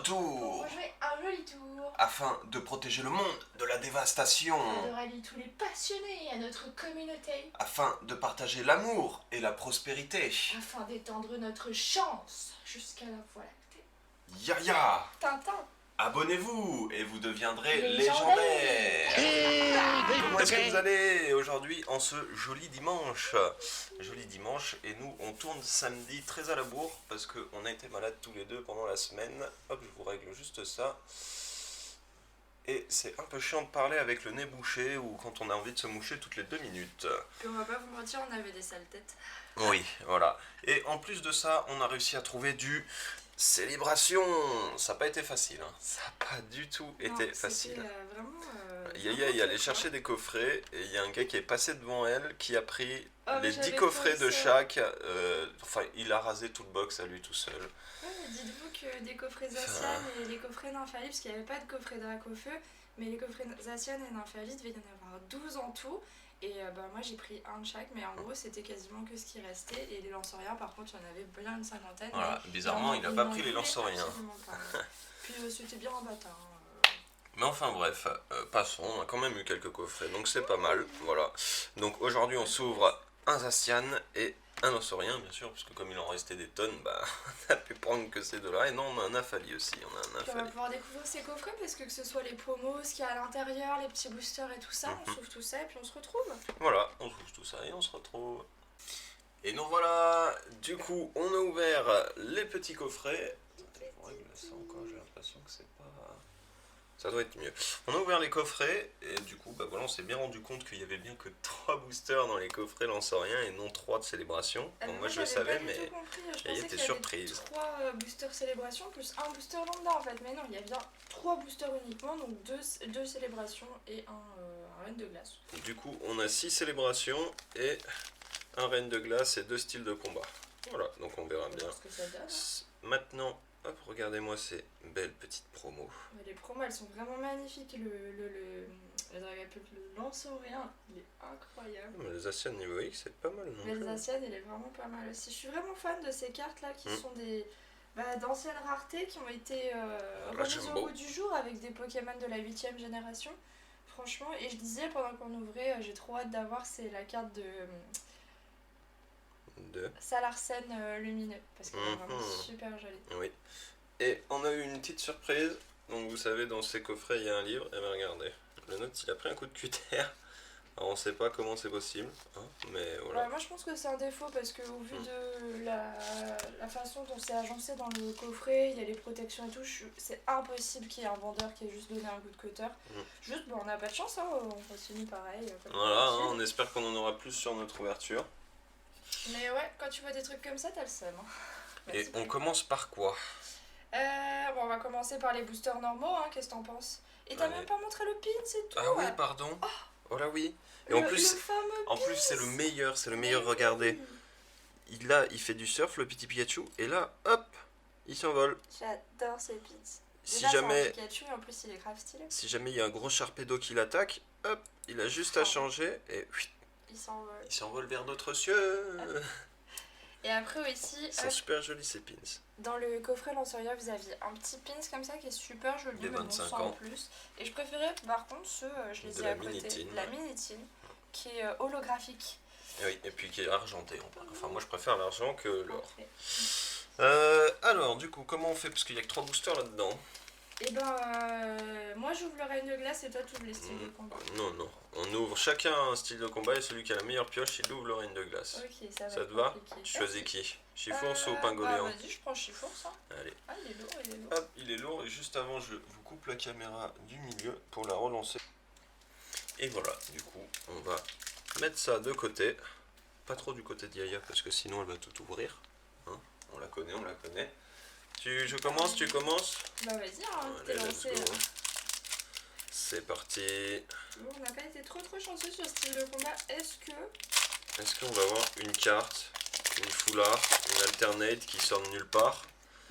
tour Pour jouer un joli tour. afin de protéger le monde de la dévastation, De rallier tous les passionnés à notre communauté. afin de partager l'amour et la prospérité. Afin d'étendre notre chance jusqu'à la Voie lactée. Ya ya! Tintin. Abonnez-vous et vous deviendrez Légendaire. légendaire. Comment est-ce que vous allez aujourd'hui en ce joli dimanche? Joli dimanche, et nous on tourne samedi très à la bourre parce qu'on a été malades tous les deux pendant la semaine. Hop, je vous règle juste ça. Et c'est un peu chiant de parler avec le nez bouché ou quand on a envie de se moucher toutes les 2 minutes. Puis on va pas vous mentir, on avait des sales têtes. Oui, voilà. Et en plus de ça, on a réussi à trouver du célébration. Ça n'a pas été facile, hein. Ça n'a pas du tout été facile. Vraiment. Yaya est allé chercher des coffrets et il y a un gars qui est passé devant elle qui a pris Oh, les 10 coffrets de chaque. Enfin, il a rasé tout le box à lui tout seul. Ouais, dites-vous que des coffrets Zacian et les coffrets Nymphalie, parce qu'il n'y avait pas de coffret Dracofeu, mais les coffrets Zacian et Nymphalie, il devait y en avoir 12 en tout. Et moi j'ai pris un de chaque, mais en gros c'était quasiment que ce qui restait. Et les lanceriens, par contre, il y en avait bien une cinquantaine. Voilà, bizarrement, il n'a pas pris les lanceriens. Puis c'était bien en bâtard. Mais enfin bref, passons, on a quand même eu quelques coffrets, donc c'est pas mal, voilà. Donc aujourd'hui on s'ouvre un Zacian et un Lancerien, bien sûr, parce que comme il en restait des tonnes, bah on a pu prendre que ces deux-là. Et non, on a un Nymphalie aussi, on a un Puis on va Nymphalie. pouvoir découvrir ces coffrets, parce que ce soit les promos, ce qu'il y a à l'intérieur, les petits boosters et tout ça, on s'ouvre tout ça et puis on se retrouve. Voilà, on trouve tout ça et on se retrouve. Et donc voilà, du coup on a ouvert les petits coffrets. Attendez, je règle ça encore, j'ai l'impression que c'est pas... Ça doit être mieux. On a ouvert les coffrets et du coup bah voilà, on s'est bien rendu compte qu'il y avait bien que 3 boosters dans les coffrets Lanceriens et non 3 de célébration. Bon, moi je le savais, mais il était surprise. 3 boosters célébration plus un booster lambda en fait, mais non, il y a bien 3 boosters uniquement, donc 2 célébrations et un reine de glace. Du coup on a 6 célébrations et un reine de glace et 2 styles de combat. Voilà, donc on verra bien. Ce que ça donne. Maintenant, hop, regardez-moi ces belles petites promos. Les promos elles sont vraiment magnifiques, le Lancerien il est incroyable. Mais le Zacian niveau X c'est pas mal non plus. Le Zacian il est vraiment pas mal aussi. Je suis vraiment fan de ces cartes là qui sont des d'anciennes raretés qui ont été remises au goût du jour avec des Pokémon de la 8ème génération. Franchement, et je disais pendant qu'on ouvrait, j'ai trop hâte d'avoir, c'est la carte de Salarsen lumineux, parce qu'elle est vraiment super jolie. Oui. Et on a eu une petite surprise. Donc vous savez, dans ces coffrets il y a un livre. Et bien regardez, le note il a pris un coup de cutter. Alors on sait pas comment c'est possible, hein, mais voilà. Ouais, moi je pense que c'est un défaut parce que au vu de la façon dont c'est agencé dans le coffret, il y a les protections et tout, c'est impossible qu'il y ait un vendeur qui ait juste donné un coup de cutter. Juste, on n'a pas de chance, hein, on continue pareil. Voilà, hein, on espère qu'on en aura plus sur notre ouverture. Mais ouais, quand tu vois des trucs comme ça, t'as le seum. Hein. Et on commence par quoi? Bon, on va commencer par les boosters normaux, hein, qu'est-ce que t'en penses? Et t'as même pas montré le pin, c'est tout. Ah oui, pardon. Oh là oui. Et en plus c'est le meilleur, regardez. Il fait du surf, le petit Pikachu, et là, hop, il s'envole. J'adore ces pins. Si déjà, jamais, c'est un Pikachu, et en plus il est grave stylé. Si jamais il y a un gros Sharpedo qui l'attaque, hop, il a juste à changer et il s'envole. Il s'envole vers d'autres cieux. Et après aussi, ils sont super jolis ces pins. Dans le coffret Lanceria, vous aviez un petit pins comme ça qui est super joli, de 25 ans. En plus. Et je préférais par contre ceux, je les ai à côté, la Minitine, qui est holographique. Et oui, et puis qui est argenté. Enfin, moi je préfère l'argent que l'or. Alors, du coup, comment on fait? Parce qu'il n'y a que 3 boosters là-dedans. Et moi j'ouvre le reine de glace et toi tu ouvres les styles de combat. Non, on ouvre chacun un style de combat et celui qui a la meilleure pioche, il ouvre le reine de glace. Ok, ça te va? Tu choisis qui? Chifours ou Pingoléon? Vas-y, je prends Chifours, ça. Allez. Ah, il est lourd, Hop, il est lourd, et juste avant, je vous coupe la caméra du milieu pour la relancer. Et voilà, du coup, on va mettre ça de côté. Pas trop du côté d'Yaya, parce que sinon elle va tout ouvrir. Hein, on la connaît. Je commence, tu commences? Bah vas-y, hein, t'es lancé. C'est parti. Bon, on n'a pas été trop chanceux sur ce style de combat. Est-ce qu'on va avoir une carte, une foulard, une alternate qui sort de nulle part?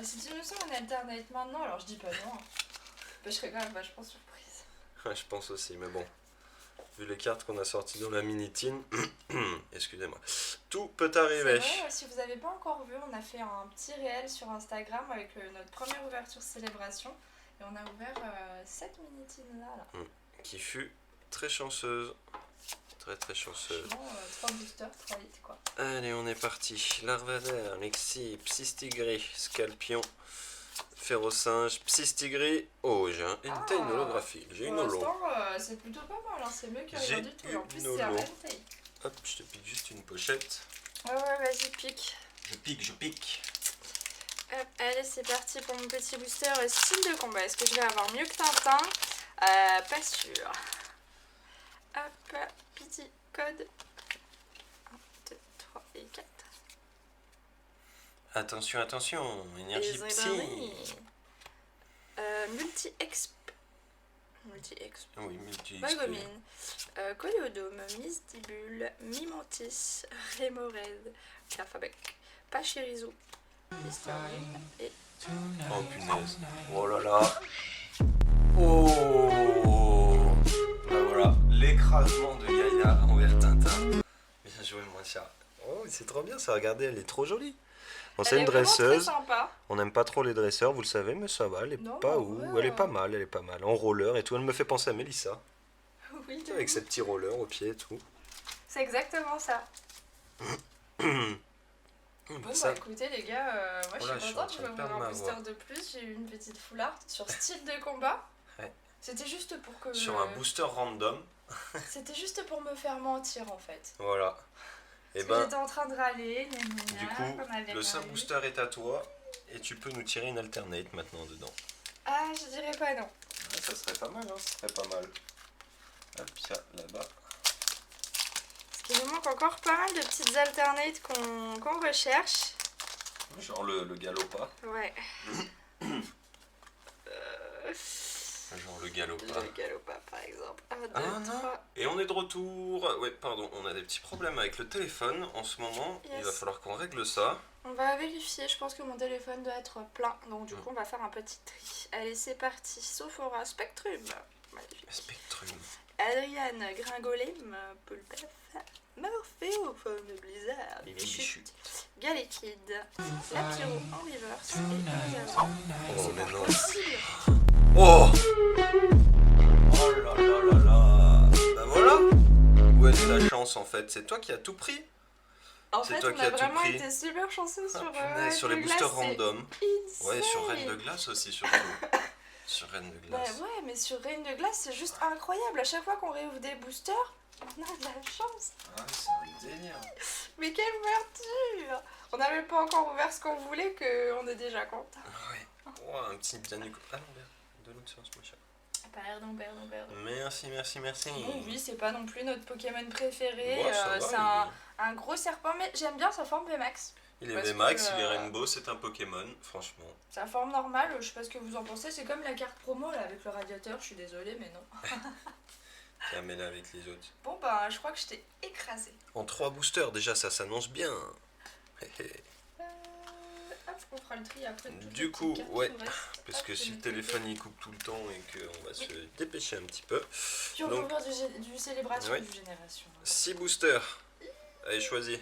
Si tu me sens une alternate maintenant, alors je dis pas non. Je serais quand même vachement surprise. Ouais, je pense aussi, mais bon. Vu les cartes qu'on a sorties dans la Minitine, Excusez-moi. Tout peut C'est arriver. vrai, si vous n'avez pas encore vu, on a fait un petit réel sur Instagram avec notre première ouverture célébration. Et on a ouvert 7 mini Tina là. Qui fut très chanceuse. Très chanceuse. Franchement, 3 boosters, 3 hits quoi. Allez, on est parti. Larvadaire, Lexi, Psystigris, Scalpion, Férocinge, Psystigris. Oh, j'ai une holographique. J'ai une Pour holo. l'instant, c'est plutôt pas mal, hein. C'est mieux que J'ai rien du tout. Et en plus, une c'est un holo. M-Tape. Hop, je te pique juste une pochette. Ouais, vas-y, pique. Je pique. Hop, allez, c'est parti pour mon petit booster style de combat. Est-ce que je vais avoir mieux que Tintin? Pas sûr. Hop, petit code. 1, 2, 3 et 4. Attention, énergie Et psy. Multi-exp. Oui, multi Bagomine. Coléodome, Misdibule, Mimantis, Rémorède, Carfabec, Pachirizo, Listerine et. Oh punaise. Oh là là. Oh. Bah voilà, l'écrasement de Yaya envers Tintin. Bien joué mon chat. Oh, c'est trop bien ça, regardez, elle est trop jolie. Bon, c'est une dresseuse. On n'aime pas trop les dresseurs, vous le savez, mais ça va, elle est Non, pas bah, où. ouais, Elle est pas mal. En roller et tout, elle me fait penser à Mélissa. Oui, Avec ses petits rollers au pied et tout. c'est exactement ça. Bon, Ça, bah écoutez, les gars, moi Voilà, je je suis suis en contente, je train vais de ouvrir perdre un ma booster voix. de plus. J'ai eu une petite foulard sur style de combat. Ouais. C'était juste pour que. sur un booster random. C'était juste pour me faire mentir en fait. Voilà. Et Parce que ben, j'étais en train de râler, du coup, le saint booster est à toi. Et tu peux nous tirer une alternate maintenant dedans. Ah, je dirais pas non. Ah, ça serait pas mal, hein, ça serait pas mal. Hop, ça, là-bas. Parce qu'il nous manque encore pas mal de petites alternates qu'on recherche. Genre le galopin. Ouais. Genre le galopin. Le galopin par exemple. 1, 2, Ah non. 3. Et on est de retour. Ouais, pardon, on a des petits problèmes avec le téléphone en ce moment. Yes. Il va falloir qu'on règle ça. On va vérifier, je pense que mon téléphone doit être plein. Donc du coup on va faire un petit tri. Allez c'est parti. Sophora, Spectrum. Magnifique. Spectrum. Adriane, Gringolem, Pulpef, Morphéophone, Blizzard, Bibichute, Galekid, Lapiro en reverse et Ozama. Oh, mais non. Possible. Oh. Oh là là là là. Bah voilà. Où est la chance en fait? C'est toi qui as tout pris. En C'est fait, toi on qui a as tout vraiment pris. été super chanceux Ah, sur, punaise, sur les le boosters glace, c'est random. insane. Ouais, sur Reine de Glace aussi surtout. Sur Reine de Bah Glace. ouais, mais sur Reine de Glace, c'est juste incroyable. À chaque fois qu'on réouvre des boosters, on a de la chance. Ah, c'est un délire. Mais quelle ouverture! On n'a même pas encore ouvert ce qu'on voulait qu'on est déjà content. Ouais. Oh, un petit bien du coup. Ah non, merde. De l'autre sens, mon chat. Pardon. Merci. Bon, oui, c'est pas non plus notre Pokémon préféré. Bon, ça va, c'est un gros serpent, mais j'aime bien sa forme VMAX. il est parce VMAX, que, il est Rainbow, c'est un Pokémon, franchement. Sa forme normale, je sais pas ce que vous en pensez, c'est comme la carte promo là avec le radiateur, je suis désolée, mais non. Tiens, mets-la avec les autres. Bon, bah, je crois que je t'ai écrasé. En 3 boosters, déjà, ça s'annonce bien. Hop, on fera le tri après. Du coup, ouais, parce Hop, que je si vais le mettre téléphone il coupe tout le temps et qu'on va se dépêcher un petit peu. Puis on Donc, va ouvrir du célébration ouais. du génération. 6 boosters. Allez, choisis.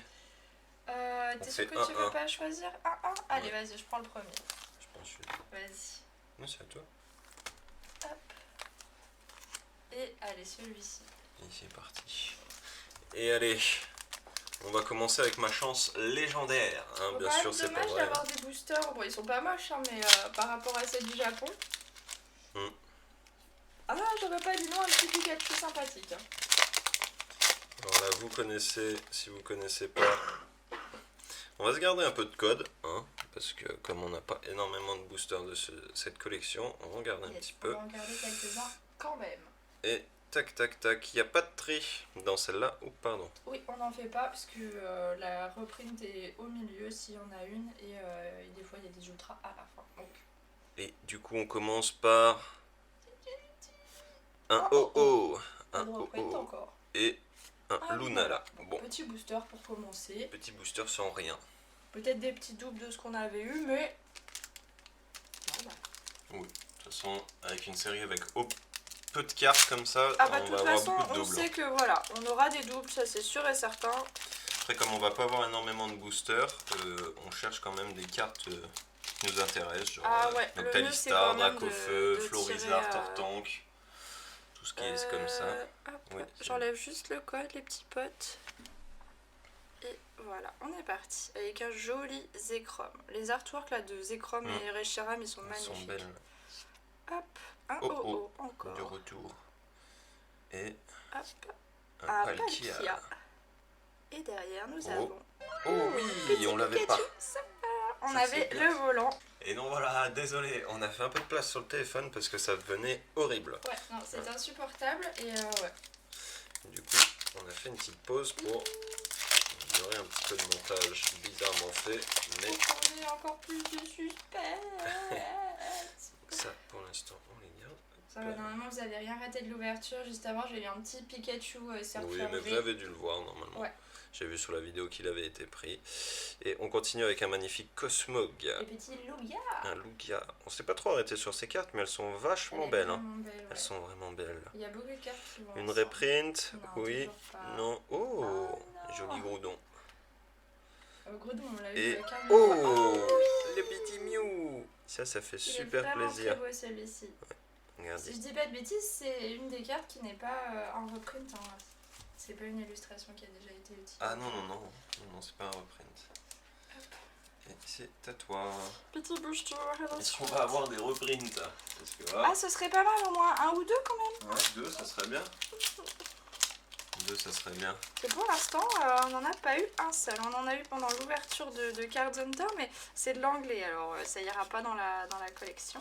T'es sûr fait que tu veux 1-1. pas choisir un? Allez, Ouais. vas-y, je prends le premier. Je pense que Vas-y. non, c'est à toi. Hop. Et allez, celui-ci. Et c'est parti. Et allez, on va commencer avec ma chance légendaire. Hein, Bon, bien quand sûr, même c'est pas dommage vrai. d'avoir des boosters. Bon, ils sont pas moches, hein, mais par rapport à ceux du Japon. Ah non, j'aurais pas dit non à un petit Pikachu sympathique. Hein. Alors là, vous connaissez, si vous connaissez pas, on va se garder un peu de code, hein, parce que comme on n'a pas énormément de boosters de cette collection, on va en garder un petit peu. On va en garder quelques-uns quand même. Et tac, il n'y a pas de tri dans celle-là, ou pardon. Oui, on n'en fait pas parce que la reprint est au milieu s'il y en a une et des fois il y a des ultras à la fin. Donc. Et du coup, on commence par un Oh, Oh-Oh, Pas un de reprint Oh-Oh encore. et un Ah, Lunala. voilà. Bon, Petit booster pour commencer. petit booster sans rien. Peut-être des petits doubles de ce qu'on avait eu, mais. Voilà. De toute façon, avec une série avec peu de cartes comme ça, Ah bah on de va toute avoir façon, beaucoup de on doubles. sait que voilà, on aura des doubles, ça c'est sûr et certain. Après, comme on va pas avoir énormément de boosters, on cherche quand même des cartes qui nous intéressent, genre Ah ouais, le mieux c'est Noctalistar, quand même Dracofeu, de Florizard, tirer, Tortank, tout ce qui est comme ça. Hop, Oui, j'enlève juste le code, les petits potes. Et voilà, on est parti avec un joli Zekrom. Les artworks là de Zekrom et Reshiram, ils sont elles magnifiques. sont belles. Hop, un Oh, OO oh, encore. du retour. Et Hop, un Palkia. Palkia. Et derrière, nous Oh. avons Oh oui, petit on l'avait pas. Pikachu. Sympa. On Ça, avait c'est bien. le volant. Et non, voilà, désolé, on a fait un peu de place sur le téléphone parce que ça devenait horrible. Ouais, non, c'est insupportable et ouais. Du coup, on a fait une petite pause pour améliorer un petit peu de montage bizarrement fait, mais On est encore plus de suspense. ça, pour l'instant, on les garde. Ça va, normalement, vous avez rien raté de l'ouverture. Juste avant, j'ai eu un petit Pikachu cercle Oui, mais vous avez dû le voir normalement. Ouais. J'ai vu sur la vidéo qu'il avait été pris. Et on continue avec un magnifique Cosmog. Les petits Lugia. Un Lugia. On s'est pas trop arrêté sur ces cartes, mais elles sont vachement belles. Hein. Elles sont vraiment belles. Il y a beaucoup de cartes qui vont Une ensemble. reprint, Non, oui, toujours pas. non. Oh, non. joli Groudon. Groudon, on l'a eu Et avec un oh, le petit Mew. Ça fait Il super est vraiment plaisir. très beau celui-ci. Regardez. Si je dis pas de bêtises, c'est une des cartes qui n'est pas en reprint. Hein. C'est pas une illustration qui a déjà été utilisée. Ah non, c'est pas un reprint. Et c'est à toi. Petit booster. Est-ce qu'on va avoir des reprints? Parce que, Ah, ce serait pas mal au moins un ou deux quand même. Ouais, 2, ça serait bien. 2, ça serait bien. Et pour l'instant, on n'en a pas eu un seul. On en a eu pendant l'ouverture de Card Hunter, mais c'est de l'anglais, alors ça ira pas dans la collection.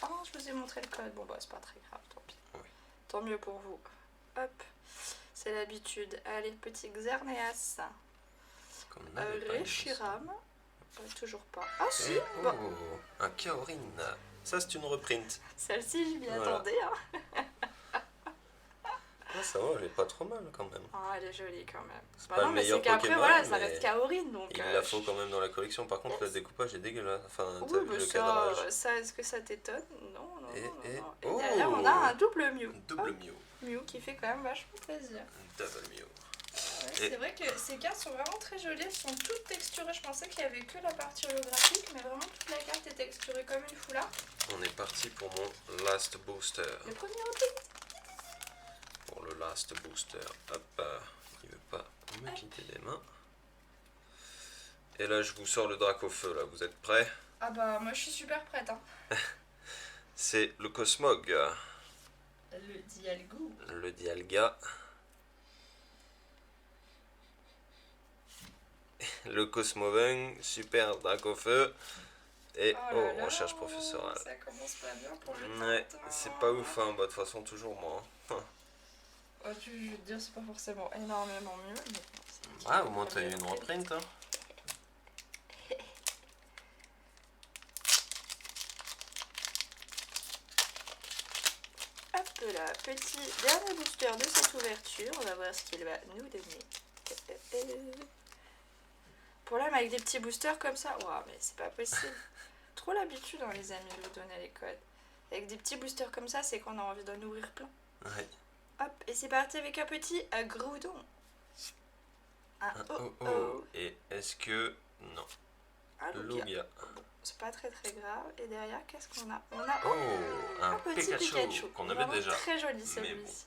Oh, je vous ai montré le code. Bon, bah, c'est pas très grave, tant pis. Oui. Tant mieux pour vous. Hop, c'est l'habitude. Allez, petit Xerneas. Comme on avait pas, Reshiram. Toujours pas. Ah, si. Et, Bon, oh, un Kaorin. Ça, c'est une reprint. celle-ci, je m'y Voilà. attendais. Hein. Ah, ça va, elle est pas trop mal quand même. Oh, elle est jolie quand même. C'est Bah pas non, le mais meilleur c'est qu'après, Pokémon, voilà, ça mais reste Kaorin, donc... Il la faut quand même dans la collection. Par contre, le découpage est dégueulasse. Enfin, t'as Oui, vu mais le ça, cadrage. est-ce que ça t'étonne? Non, non, Et- non, et- non. oh. Derrière, on a un double Mew. Double Mew. Mew qui fait quand même vachement plaisir. Double Mew. Ouais, c'est vrai que ces cartes sont vraiment très jolies, elles sont toutes texturées. Je pensais qu'il n'y avait que la partie holographique, mais vraiment toute la carte est texturée comme une foulard. On est parti pour mon last booster. Le premier reprint. Pour le last booster. Hop, il veut pas me quitter des mains. Et là, je vous sors le Dracofeu, là. Vous êtes prêts? Ah bah, moi je suis super prête. Hein. C'est le Cosmog, Le Dialgou. le Dialga, le Cosmoveng, Super Dracofeu et là là, recherche professorale. Ça commence pas bien pour le Ouais, temps. c'est pas ouf, hein. Bah, de toute façon, toujours moi. Hein. Oh, je vais te dire, c'est pas forcément énormément mieux. Mais bon, c'est Ah, au moins, t'as eu une reprint, hein. Hop là, petit dernier booster de cette ouverture. On va voir ce qu'il va nous donner. Problème avec des petits boosters comme ça. Waouh, mais c'est pas possible. Trop l'habitude, hein, les amis, de vous donner les codes. Avec des petits boosters comme ça, c'est qu'on a envie d'en ouvrir plein. Ouais. Hop, et c'est parti avec un petit Groudon. Un oh. Et est-ce que... Non. Un Lugia. Lugia. Bon, c'est pas très grave. Et derrière, qu'est-ce qu'on a? On a Oh, un petit Pikachu. qu'on avait Vraiment déjà. très joli Mais celui-ci.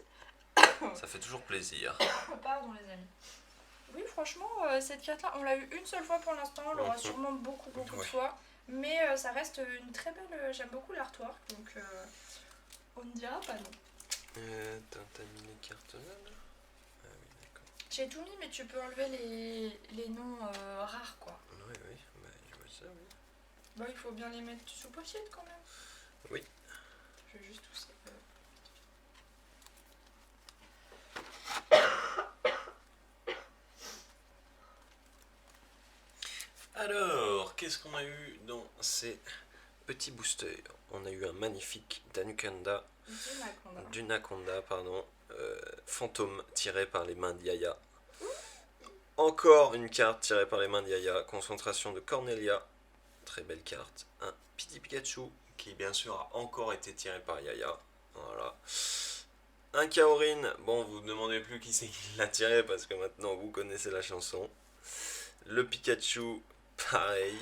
Ça fait toujours plaisir. Pardon les amis. Oui, franchement, cette carte-là, on l'a eu une seule fois pour l'instant. On l'aura sûrement beaucoup de fois. Mais ça reste une très belle... J'aime beaucoup l'artwork. Donc, on ne dira pas non. T'as mis les cartes là, Ah oui, d'accord. J'ai tout mis, mais tu peux enlever les noms rares, quoi. Oui, bah, je vois ça, oui. Bah, il faut bien les mettre sous pochette quand même. Oui. Je vais juste tout ça. Alors, qu'est-ce qu'on a eu dans ces petits boosters? On a eu un magnifique Danukanda, Dunaconda, pardon, fantôme tiré par les mains d'Yaya. Encore une carte tirée par les mains d'Yaya, concentration de Cornelia, très belle carte. Un petit Pikachu qui bien sûr a encore été tiré par Yaya. Voilà. Un Kaorin, bon vous ne demandez plus qui c'est qui l'a tiré parce que maintenant vous connaissez la chanson. Le Pikachu, pareil.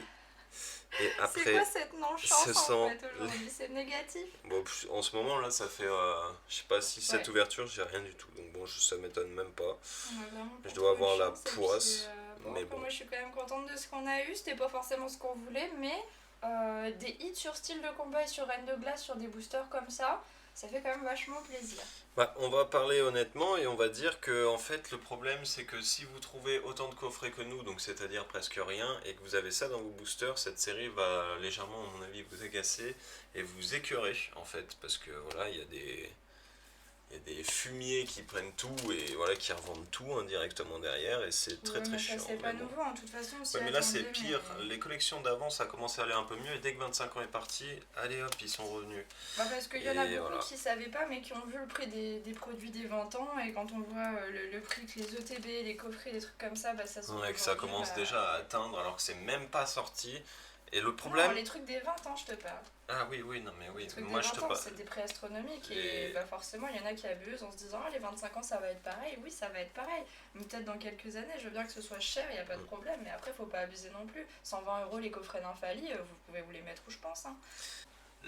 Et C'est après, quoi cette non-chance ce en sont fait aujourd'hui? C'est négatif. bon, en ce moment là ça fait je sais pas si cette Ouais. ouverture j'ai rien du tout. Donc bon ça m'étonne même pas. On a vraiment Je pas dois trop de avoir la chance, et puis, poisse, mais après, bon. moi je suis quand même contente de ce qu'on a eu. C'était pas forcément ce qu'on voulait, mais des hits sur style de combat et sur Reine de Glace sur des boosters comme ça fait quand même vachement plaisir. Bah, on va parler honnêtement et on va dire que en fait le problème c'est que si vous trouvez autant de coffrets que nous, donc c'est-à-dire presque rien, et que vous avez ça dans vos boosters, cette série va légèrement à mon avis vous agacer et vous écœurer en fait, parce que voilà il y a des fumiers qui prennent tout et voilà qui revendent tout indirectement derrière et c'est très Ouais, très mais chiant. ça c'est pas Mais bon. nouveau, hein. De toute façon on s'y Ouais, mais là c'est attendait, pire, mais- les collections d'avant ça commence à aller un peu mieux et dès que 25 ans est parti, allez hop ils sont revenus. Bah parce qu'il y en a Et beaucoup voilà. qui savaient pas mais qui ont vu le prix des produits des 20 ans et quand on voit le prix que les ETB, les coffrets, les trucs comme ça, bah ça se Ouais, que ça aujourd'hui, commence bah- déjà à atteindre alors que c'est même pas sorti. Et le Non, problème... les trucs des 20 ans je te parle. Ah oui, oui, non mais oui, Les trucs moi des je te 20 ans parle... c'est des prix astronomiques Et- et bah forcément il y en a qui abusent en se disant ah, les 25 ans ça va être pareil, oui ça va être pareil. Mais peut-être dans quelques années je veux bien que ce soit cher, il n'y a pas de problème, mais après faut pas abuser non plus. 120 € les coffrets d'Infali, vous pouvez vous les mettre où je pense. Hein.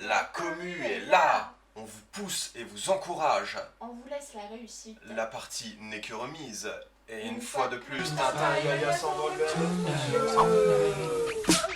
La commu est là. On vous pousse et vous encourage. On vous laisse la réussite. La partie n'est que remise. Et Une une fois fois de plus, Tintin Tintin et et Gaga Gaga s'envolent vers s'envolent le ciel.